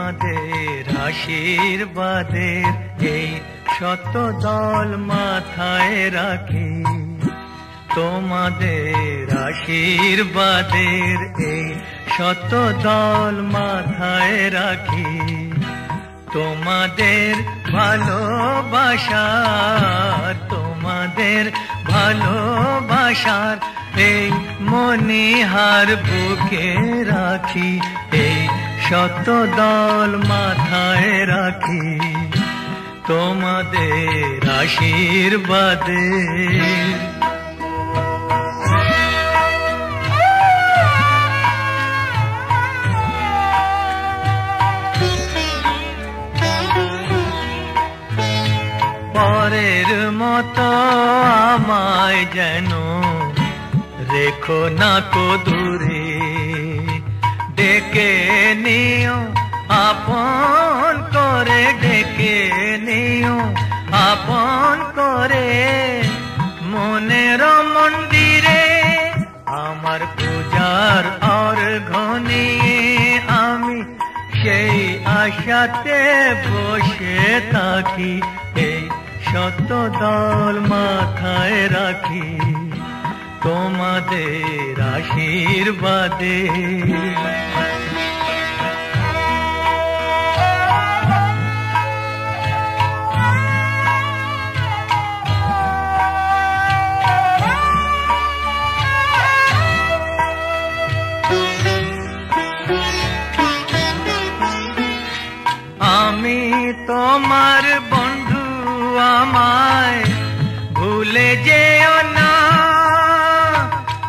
তোমাদের আশীর্বাদের এই শত দল মাথায় রাখি, তোমাদের আশীর্বাদের এই শত দল মাথায় রাখি। তোমাদের ভালোবাসার, তোমাদের ভালোবাসার এই মনিহার বুকে রাখি, এই শত দল মাথায় রাখি। তোমাদের আশীর্বাদের পরের মতো আমায় যেন রেখো না কো দূরে, ডেকে নিও আপন করে, ডেকে নিও আপন করে মনের মন্দিরে। আমার পূজার অর্ঘ্য নিয়ে আমি সেই আশাতে বসে থাকি, এই শত দল মাথায় রাখি। তোমাদের আশীর্বাদে আমি তোমার বন্ধু, আমায় ভুলে যেও না।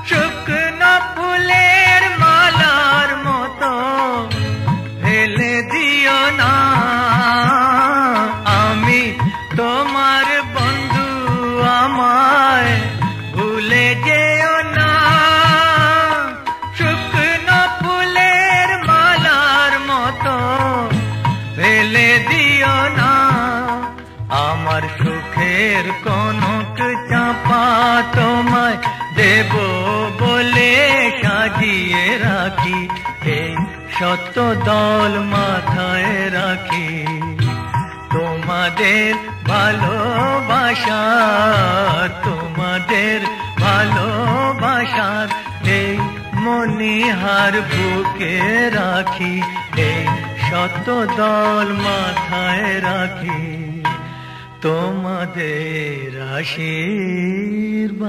শুকনো ফুলের মালার মতো ফেলে দিও না। আমি তোমার বন্ধু, আমায় ভুলে যেও না। শুকনো ফুলের মালার মতো ফেলে দিও না। আমার সুখের কনক চাপা তোমায় দেব বলে সাজিয়ে রাখি, এই শত দল মাথায় রাখি। তোমাদের ভালোবাসার, তোমাদের ভালোবাসার এই মনিহার বুকে রাখি, এই শত দল মাথায় রাখি। তোমাদের আশীর্বাদে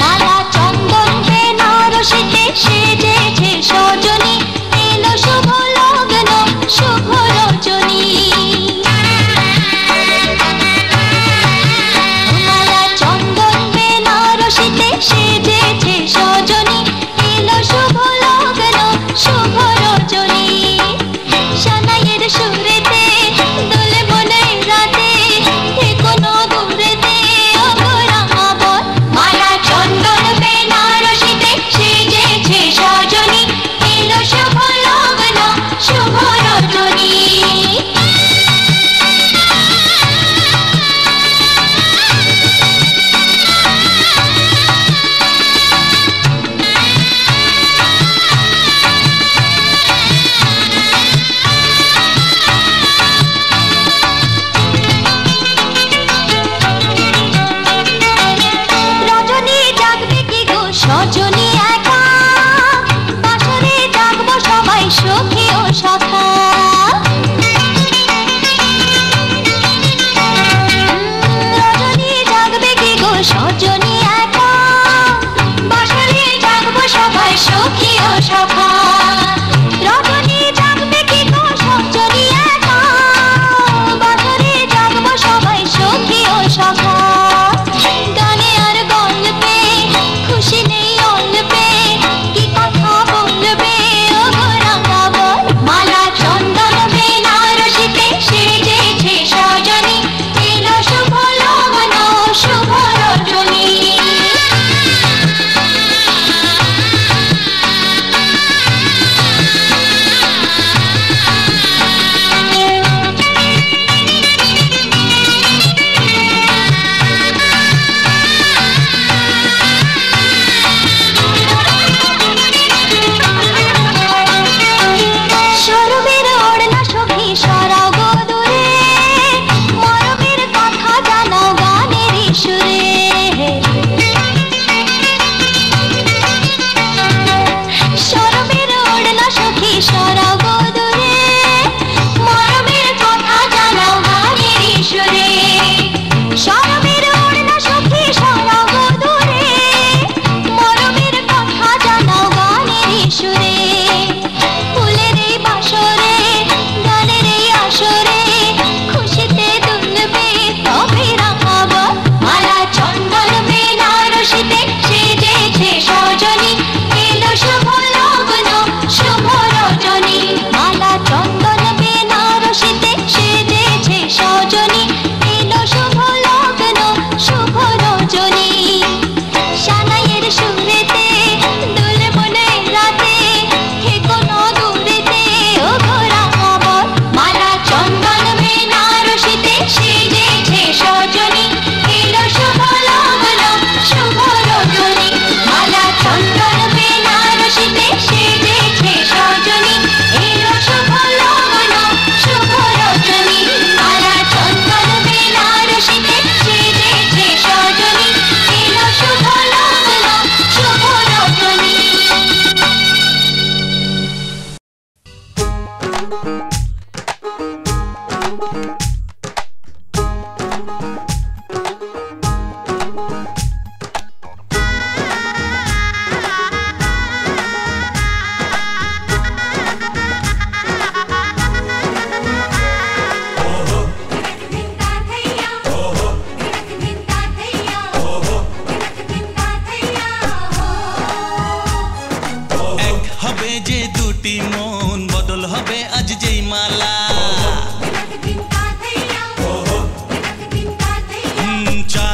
মালা চন্দন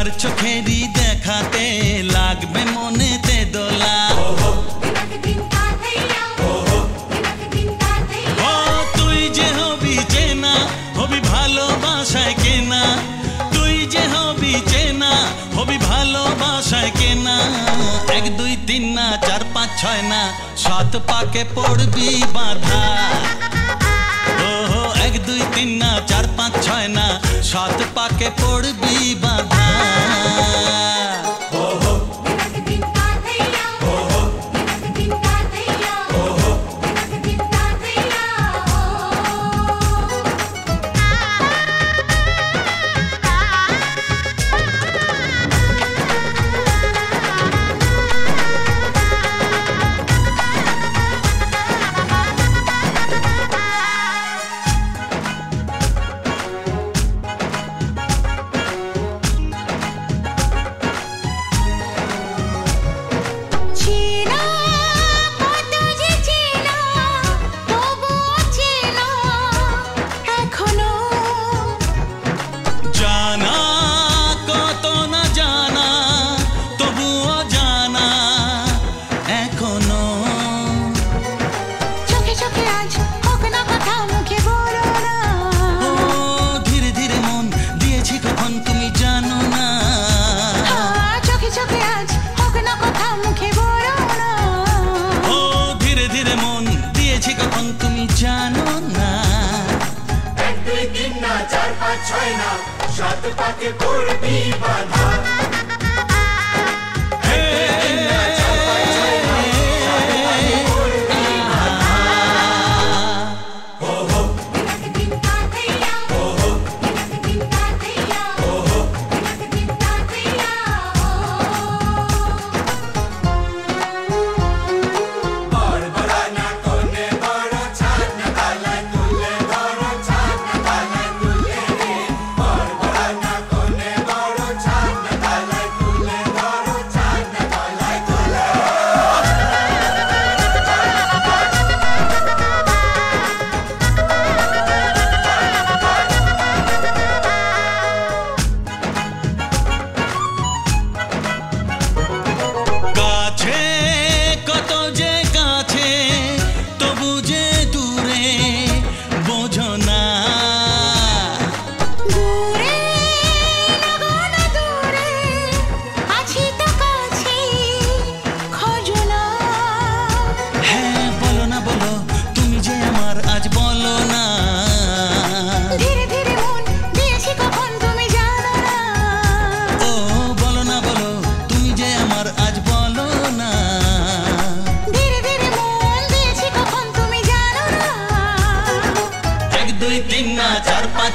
তার চোখেরই দেখাতে লাগবে মনেতে দোলা ও তুই যে হবি চেনা হবি ভালোবাসায় কেনা তুই যে হবি চেনা হবি ভালোবাসায় কেনা 1 2 3 না 4 5 6 না 7 পাকে পড়বি বাঁধা 1 2 3 না 4 5 6 না 7 পাকে পড়বি বাঁধা সাত পাকে পড়বি বাঁধা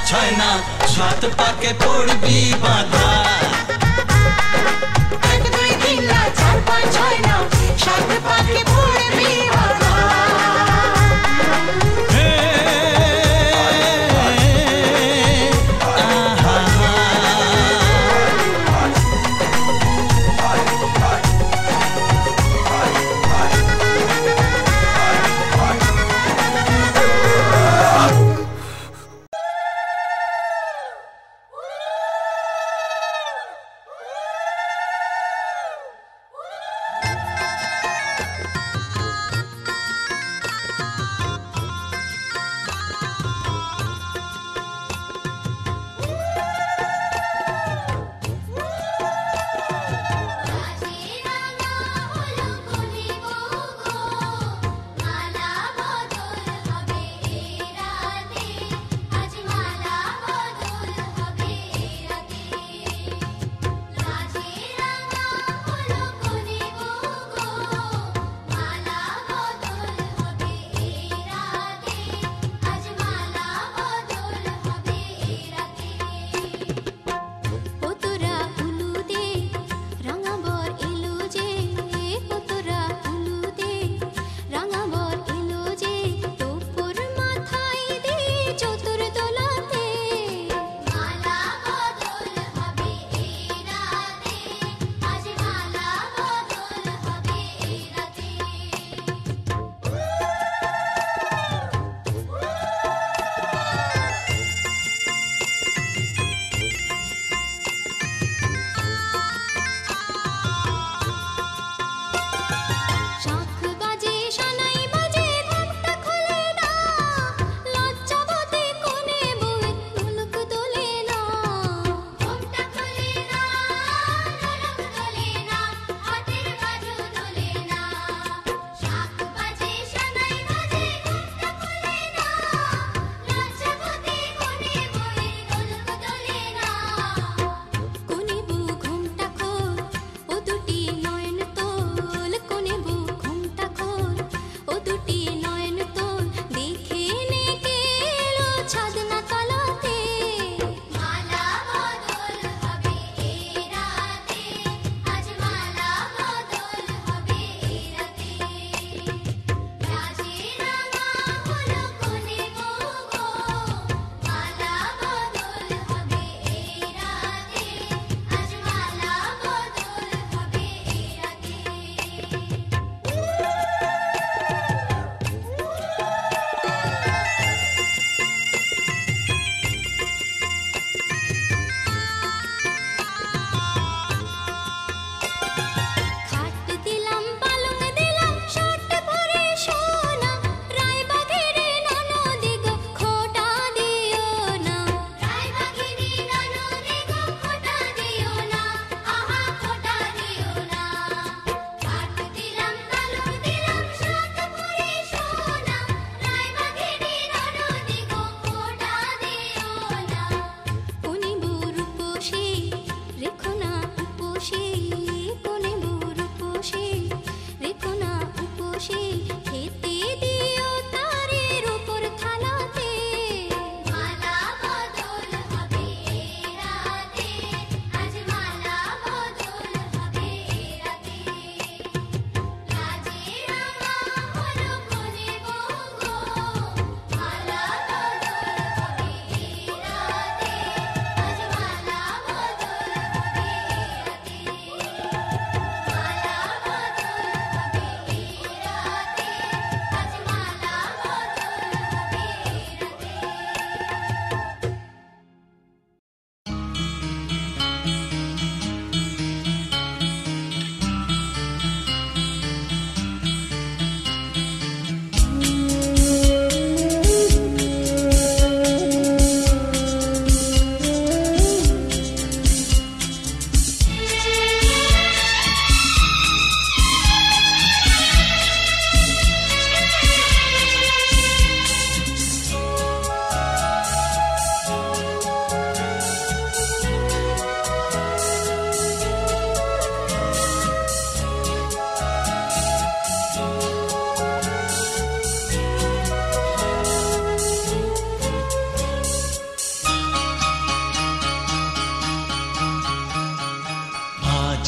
ছয় না সাত পাকে পড়বি বাঁধা 1 2 3 না 4 5 6 না সাত পাকে পড়বি বাঁধা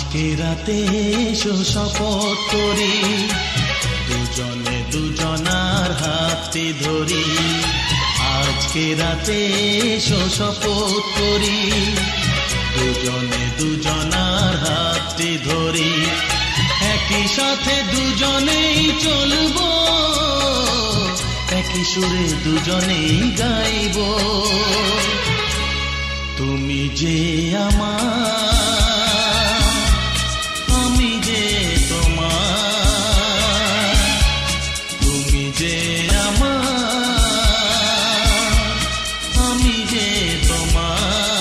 আজকে রাতে এসো শপথ করি, দুজনে দুজনার হাতে ধরি। আজকে রাতে এসো শপথ করি, দুজনে দুজনার হাতে ধরি। একই সাথে দুজনেই চলবো, একই সুরে দুজনেই গাইব। তুমি যে আমার, আমি যে তোমার। তুমি যে আমার, আমি যে তোমার।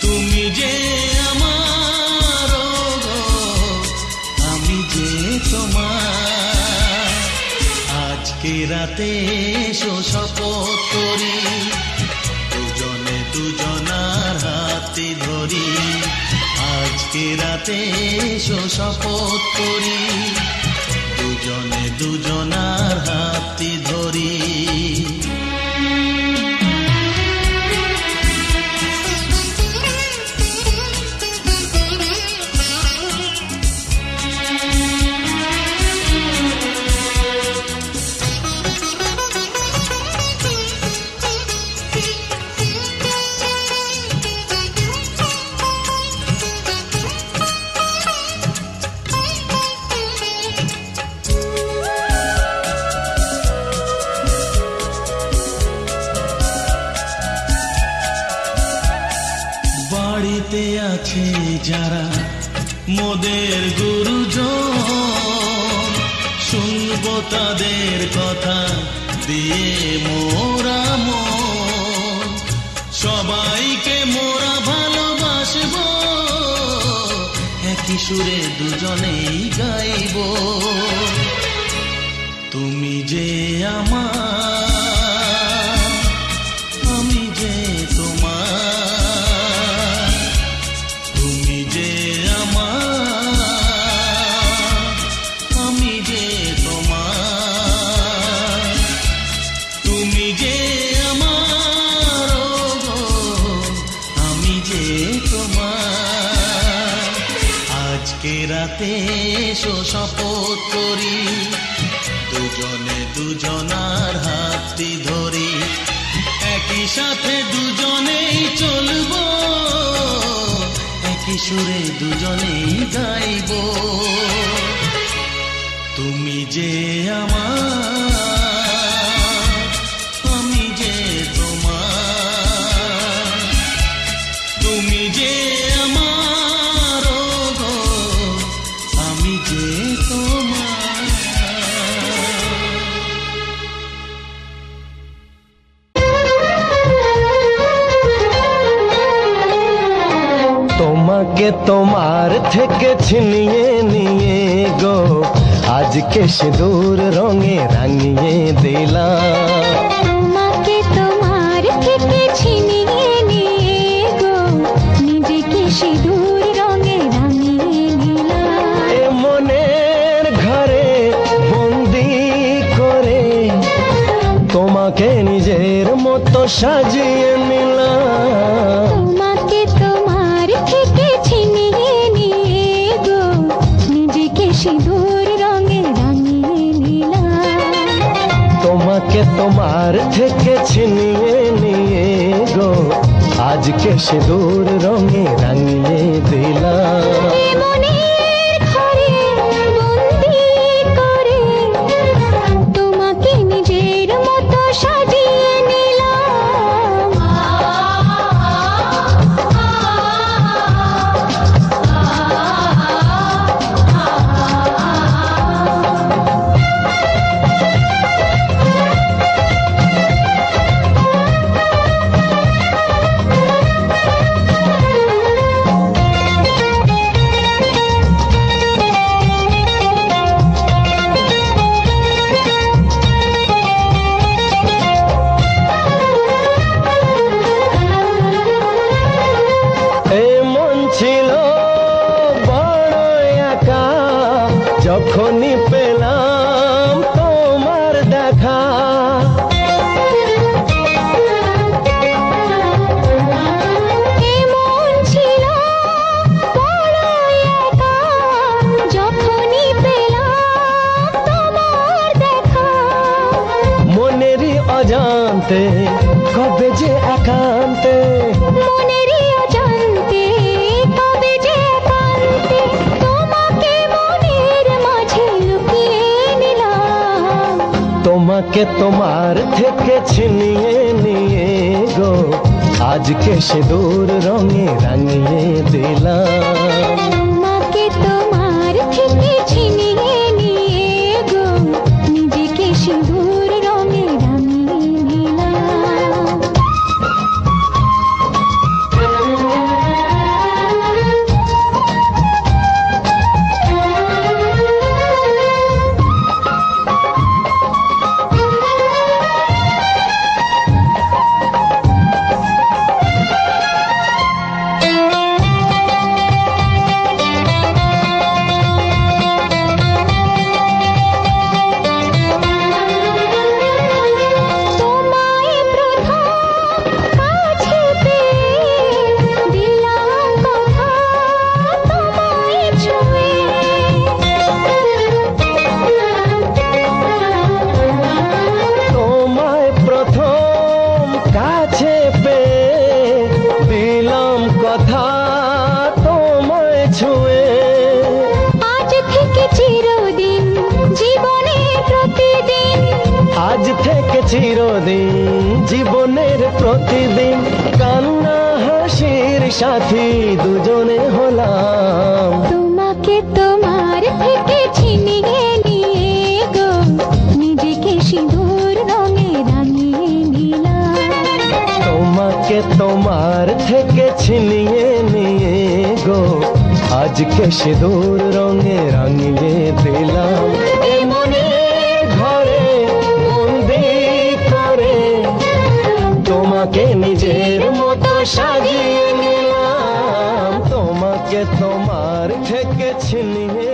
তুমি যে আমার, আমি যে তোমার। আজকে রাতে এসো শপথ করি, দুজনে দুজনার হাতে ধরি। আজকে রাতে এসো শপথ করি, দুজনে দুজনার হাতে ধরি। বাড়িতে আছে যারা মোদের গুরুজন, শুনবো তাদের কথা দিয়ে মোরা মন। সবাইকে মোরা ভালোবাসবো, একই সুরে দুজনেই গাইব। তুমি যে আমার, আমি যে তোমার। তুমি যে আমার, আমি যে তোমার। তুমি যে আমার, আমি যে তোমার। আজকে রাতে এসো শপথ করি, দুজনে দুজনার হাতে ধরি। একই সাথে দুজনেই চলবো, একই সুরে দুজনেই গাইব। তুমি যে আমার, আমি যে তোমার। তুমি যে আমার, আমি যে তোমার। তোমাকে তোমার থেকে ছিনিয়ে নিয়ে গো, আজকে সিঁদুর রঙে রাঙিয়ে দিলাম। তোমাকে তোমার থেকে ছিনিয়ে নিয়ে গো, নিজেকে সিঁদুর রঙে রাঙিয়ে নিলাম। এ মনের ঘরে বন্দি করে তোমাকে নিজের মতো সাজিয়ে নিলাম। তোমাকে তোমার থেকে ছিনিয়ে নিয়ে গো, নিজেকে সিঁদুর রঙে রাঙিয়ে নিলাম। তোমাকে তোমার থেকে ছিনিয়ে নিয়ে গো, আজকে সিঁদুর রঙে রাঙিয়ে দিলাম। এ মনের ঘরে বন্দি করে তোমাকে নিজের মতো সাজিয়ে নিলাম। জানতে কবে যে একান্তে মনেরই অজান্তে কবে যে একান্তে তোমাকে মনের মাঝে লুকিয়ে নিলাম। তোমাকে তোমার থেকে ছিনিয়ে নিয়ে গো আজকে সিঁদুর রঙে রাঙিয়ে দিলাম। তোমাকে তোমার থেকে ছিনিয়ে নিয়ে গো নিজেকে সিঁদুর রঙে রাঙিয়ে নিলাম। আজ থেকে চিরদিন জীবনের প্রতিদিন কান্না হাসির সাথী দুজনে হলাম। তোমাকে তোমার থেকে ছিনিয়ে নিয়ে গো নিজেকে সিঁদুর রঙে রাঙিয়ে নিলাম। তোমাকে তোমার থেকে ছিনিয়ে নিয়ে গো আজকে সিঁদুর রঙে রাঙিয়ে দিলাম। তোমাকে নিজের মতো সাজিয়ে নিলাম। তোমাকে তোমার থেকে ছিনিয়ে